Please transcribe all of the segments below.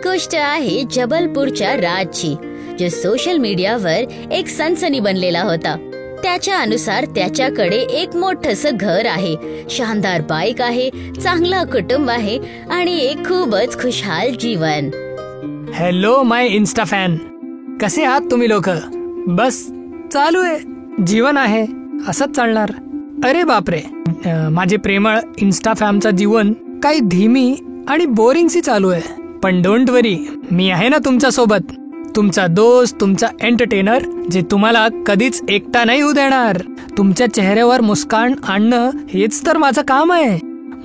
गोष्ट आहे जबलपूरच्या राजची, जो सोशल मीडियावर एक सनसनी बनलेला होता. त्याच्या अनुसार त्याच्याकडे एक मोठंसं घर आहे, शानदार बाईक आहे, चांगला कुटुंब आहे आणि एक खूपच खुशहाल जीवन. हॅलो माय इन्स्टा फॅन, कसे आहात तुम्ही लोक? बस चालू आहे, जीवन आहे, असंच चालणार. अरे बापरे, माझे प्रेमळ इन्स्टा फॅमचं जीवन काही धीमी आणि बोरिंगशी चालू आहे. पण डोंट वरी, मी आहे ना तुमच्या सोबत, तुमचा दोस्त, तुमचा एंटरटेनर, जे तुम्हाला कधीच एकटा नाही होऊ देणार. तुमच्या चेहऱ्यावर मुस्कान आणणं हेच तर माझं काम आहे.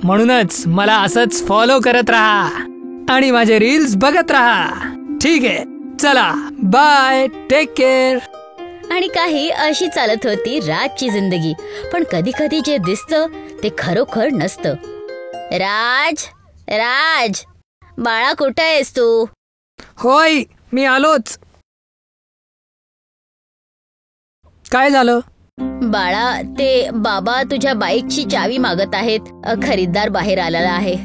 म्हणूनच मला असंच फॉलो करत राहा आणि माझे रील्स बघत राहा. ठीक आहे, चला बाय, टेक केअर. आणि काही अशी चालत होती राजची जिंदगी. पण कधी कधी जे दिसतं ते खरोखर नसतं. राज, राज, बाळा कुठे आहेस तू? होय, मी आलोच. काय झालं? बाळा, ते बाबा तुझ्या बाईकची चावी मागत आहेत. खरीददार बाहेर आलेला आहे.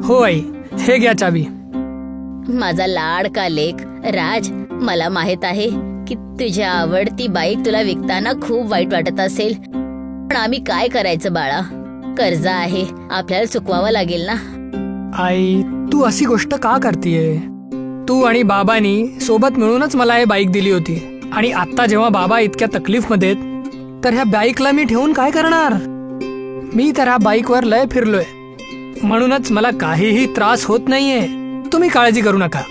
होय, हे घ्या चावी. माझा लाडका लेक राज, मला माहित आहे की तुझी आवडती बाईक तुला विकताना खूप वाईट वाटत असेल. पण आम्ही काय करायचं बाळा? कर्ज आहे, आपल्याला चुकवावं लागेल ना. आई, तू अशी गोष्ट का करतीये? तू आणि बाबांनी सोबत मिळूनच मला हे बाईक दिली होती. आणि आता जेव्हा बाबा इतक्या तकलीफ मध्ये तर ह्या बाईकला मी ठेवून काय करणार? मी तर ह्या बाईकवर लय फिरलोय, म्हणूनच मला काहीही त्रास होत नाहीये. तुम्ही काळजी करू नका.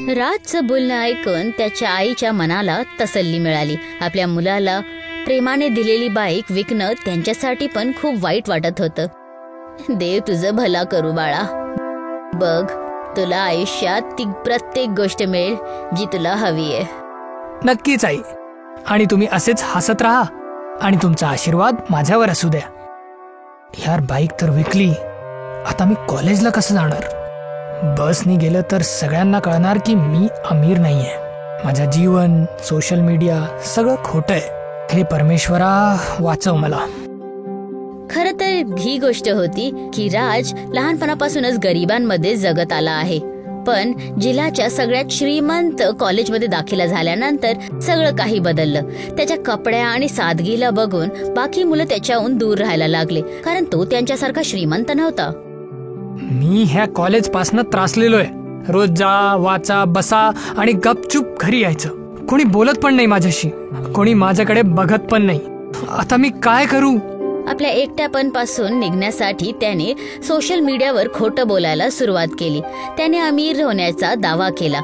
राजचं बोलणं ऐकून त्याच्या आईच्या मनाला तसल्ली मिळाली. आपल्या मुलाला प्रेमाने दिलेली बाईक विकणं त्यांच्यासाठी पण खूप वाईट वाटत होतं. देव तुझं भला करू बाळा. बघ, तुला आयुष्यात ती प्रत्येक गोष्ट मिळेल जी तुला हवी आहे. नक्कीच आई, आणि तुम्ही असेच हसत राहा आणि तुमचा आशीर्वाद माझ्यावर असू द्या. यार, बाईक तर विकली, आता मी कॉलेजला कसं जाणार? बसनी गेलं तर सगळ्यांना कळणार की मी अमीर नाहीये. माझं जीवन, सोशल मीडिया सगळं खोटं आहे. हे परमेश्वरा, वाचव मला. खरं तर ही गोष्ट होती की राज लहानपणापासूनच गरिबांमध्ये जगत आला आहे. पण जिल्ह्याच्या सगळ्यात श्रीमंत कॉलेजमध्ये दाखिला झाल्यानंतर सगळं काही बदललं. त्याच्या कपड्या आणि सादगीला बघून बाकी मुलं त्याच्याहून दूर राहायला लागले, कारण तो त्यांच्यासारखा श्रीमंत नव्हता. मी ह्या कॉलेज पासनं त्रासलेलोय. रोज जा, वाचा, बसा आणि गपचूप घरी यायचं. कोणी बोलत पण नाही माझ्याशी, कोणी माझ्याकडे बघत पण नाही. आता मी काय करू? आपल्या एकट्यापणापासून निघण्यासाठी त्याने सोशल मीडियावर खोटं बोलायला सुरुवात केली. त्याने अमीर होण्याचा दावा केला.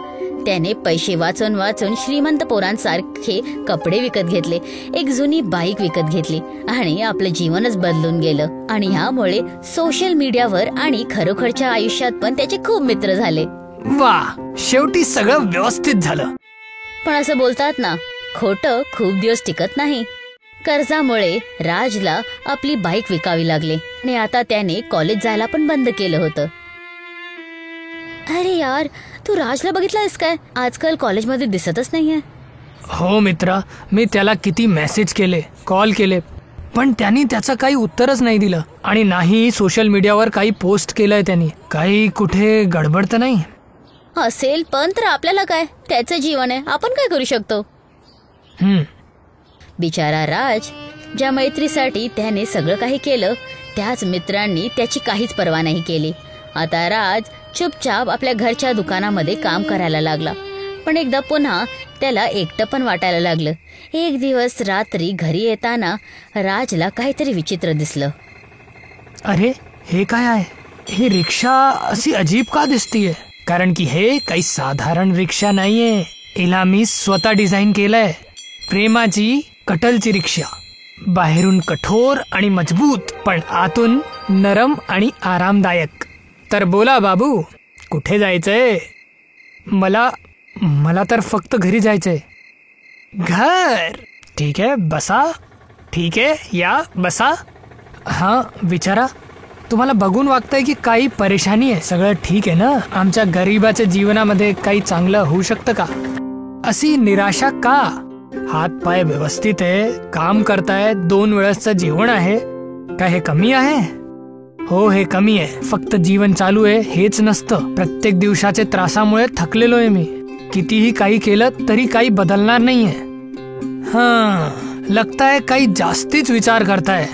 त्याने पैसे वाचून वाचून श्रीमंत पोरांसारखे कपडे विकत घेतले, एक जुनी बाईक विकत घेतली आणि आपलं जीवनच बदलून गेलं. आणि ह्यामुळे सोशल मीडियावर आणि खरोखरच्या आयुष्यात पण त्याचे खूप मित्र झाले. वा, शेवटी सगळं व्यवस्थित झालं. पण असं बोलतात ना, खोटं खूप दिवस टिकत नाही. कर्जामुळे राजला आपली बाईक विकावी लागली आणि आता त्याने कॉलेज जायला पण बंद केलं होतं. अरे यार, तू राजला बघितलंयस काय? आजकाल कॉलेजमध्ये दिसतच नाहीये. हो मित्रा, मी त्याला किती मेसेज केले, कॉल केले, पण त्यांनी त्याचं काही उत्तरच नाही दिलं. आणि नाही सोशल मीडियावर काही पोस्ट केलंय त्यांनी. काही कुठे गडबड तर नाही असेल, पण तर आपल्याला काय? त्याचं जीवन आहे, आपण काय करू शकतो? बिचारा राज, ज्या मैत्रीसाठी त्याने सगळं काही केलं, त्याच मित्रांनी त्याची काहीच पर्वा नाही केली. आता राज चुपचाप आपल्या घरच्या दुकानामध्ये काम करायला लागला. पण एकदा पुन्हा त्याला एकटं पण वाटायला लागलं. एक दिवस रात्री घरी येताना राजला काहीतरी विचित्र दिसलं. अरे, हे काय आहे? ही रिक्षा अशी अजीब का दिसतीये? कारण की हे काही साधारण रिक्षा नाहीये. हिला मी स्वतः डिझाईन केलंय. प्रेमाची कटलची रिक्षा. बाहेरून कठोर आणि मजबूत, पण आतून नरम आणि आरामदायक. तर बोला बाबू, कुठे जायचंय? मला तर फक्त घरी जायचंय. घर? ठीक आहे, बसा. ठीक आहे, या बसा. हां, विचारा. तुम्हाला बघून वाटतंय की काही परेशानी आहे? सगळं ठीक आहे ना? आमच्या गरिबाच्या जीवनामध्ये काही चांगलं होऊ शकतं का? अशी निराशा का? हात पाय व्यवस्थित आहे, काम करताय, 2 वेळेसचं जेवण आहे. काय हे कमी आहे? हो, हे कमी आहे. फक्त जीवन चालू आहे हेच नसतं. प्रत्येक दिवसाचे त्रासामुळे थकलेलो आहे मी. कितीही काही केलं तरी काही बदलणार नाहीये. लगताय काही जास्तीच विचार करताय.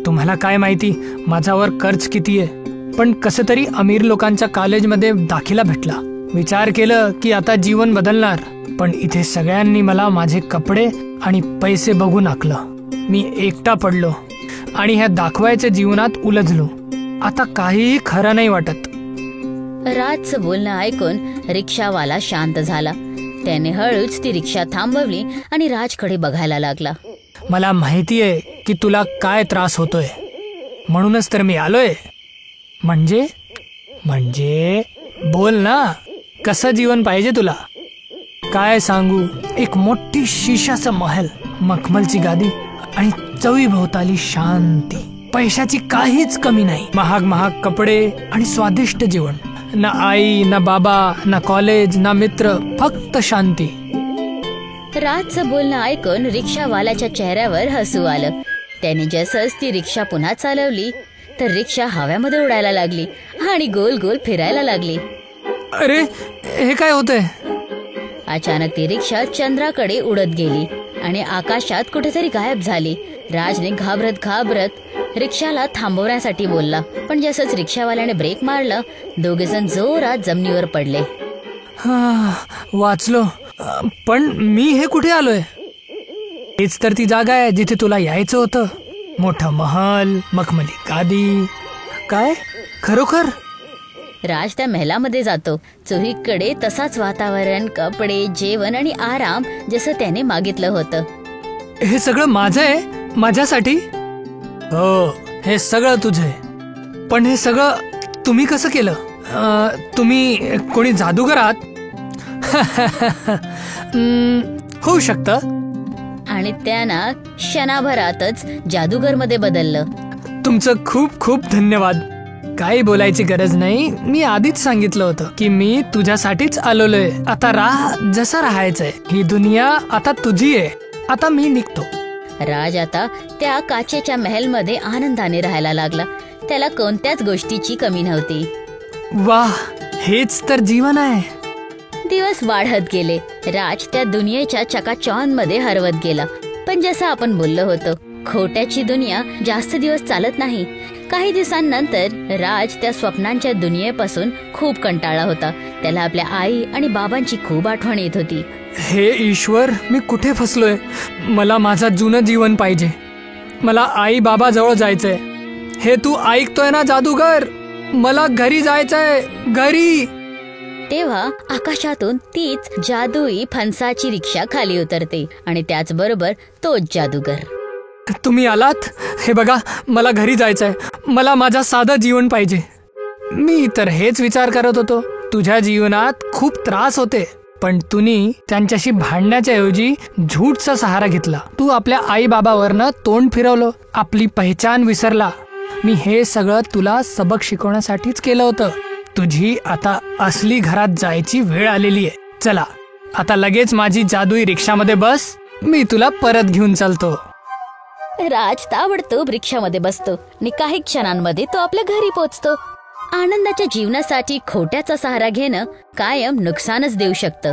तुम्हाला काय माहिती माझ्यावर कर्ज किती आहे. पण कसं तरी अमीर लोकांच्या कॉलेजमध्ये दाखिला भेटला. विचार केलं की आता जीवन बदलणार. पण इथे सगळ्यांनी मला माझे कपडे आणि पैसे बघून आखलं. मी एकटा पडलो आणि ह्या दाखवायच्या जीवनात उलझलो. आता काहीही खरं नाही वाटत. राजचं बोलणं ऐकून रिक्षावाला शांत झाला. त्याने हळूच ती रिक्षा थांबवली आणि राजकडे बघायला लागला. मला माहितीये की तुला काय त्रास होतोय, म्हणूनच तर मी आलोय. म्हणजे बोल ना, कसं जीवन पाहिजे तुला? काय सांगू, एक मोठी शिशाचा महल, मखमलची गादी आणि चवीभोवताली शांती. पैशाची काहीच कमी नाही. महाग कपडे आणि स्वादिष्ट जेवण. ना आई, ना बाबा, ना कॉलेज, ना मित्र, फक्त शांती. राजचं बोलणं ऐकून रिक्षावाल्याच्या चेहऱ्यावर हसू आलं. त्याने जसंच ती रिक्षा पुन्हा चालवली तर रिक्षा हव्यामध्ये उडायला लागली आणि गोल गोल फिरायला लागली. अरे, हे काय होतंय? अचानक ती रिक्षा चंद्राकडे उडत गेली आणि आकाशात कुठेतरी गायब झाली. राजने घाबरत रिक्षाला थांबवण्यासाठी बोलला. पण जसंच रिक्षावाल्याने ब्रेक मारला, दोघेजण जोरात जमिनीवर पडले. वाचलो. पण मी हे कुठे आलोय? हेच तर ती जागा आहे जिथे तुला यायचं होतं. मोठा महल, मखमली गादी. काय खरोखर? राज त्या महलामध्ये जातो. चोहीकडे तसाच वातावरण, कपडे, जेवण आणि आराम जसं त्याने मागितलं होतं. हे सगळं माझं आहे, माझ्यासाठी? हो, हे सगळं तुझे. पण हे सगळं तुम्ही कसं केलं? तुम्ही कोणी जादूगर आहात? होऊ शकतं. आणि त्यांना क्षणाभरातच जादूगर मध्ये बदललं. तुमचं खूप खूप धन्यवाद. काही बोलायची गरज नाही. मी आधीच सांगितलं होतं की मी तुझ्यासाठीच आलोय. आता राह जसं राहायचंय. ही दुनिया आता तुझी आहे. आता मी निघतो. राज आता त्या काचेच्या महलमध्ये आनंदाने राहायला लागला. त्याला कोणत्याच गोष्टीची कमी नव्हती. वाह, हेच तर जीवन आहे. दिवस वाढत गेले. राज त्या दुनियेच्या चकाचौंधमध्ये हरवत गेला. पण जसं आपण बोललो होतो, खोट्याची दुनिया जास्त दिवस चालत नाही. काही दिवसांनंतर राज त्या स्वप्नांच्या दुनियेपासून खूप कंटाळला होता. त्याला आपल्या आई आणि बाबांची खूप आठवण येत होती. हे ईश्वर, मी कुठे फसलोय? मला माझं जुनं जीवन पाहिजे. मला आई बाबा जवळ जायचंय. हे तू ऐकतोय ना जादूगर? मला घरी जायचंय, घरी. तेव्हा आकाशातून तीच जादुई फणसाची रिक्षा खाली उतरते आणि त्याचबरोबर तोच जादूगर. तुम्ही आलात? हे बघा, मला घरी जायचंय. मला माझं साधं जीवन पाहिजे. मी तर हेच विचार करत होतो. तुझ्या जीवनात खूप त्रास होते, पण तुम्ही त्यांच्याशी भांडण्याच्या ऐवजी झूटचा सहारा घेतला. तू आपल्या आई बाबावरनं तोंड फिरवलं, आपली पहिचान विसरला. मी हे सगळं तुला सबक शिकवण्यासाठीच केलं होतं. तुझी आता असली घरात जायची वेळ आलेली आहे. चला, आता लगेच माझी जादुई रिक्षामध्ये बस. मी तुला परत घेऊन चालतो. राज ताबडतोब रिक्षामध्ये बसतो आणि काही क्षणांमध्ये तो आपल्या घरी पोहोचतो. आनंदाच्या जीवनासाठी खोट्याचा सहारा घेणं कायम नुकसानच देऊ शकतं.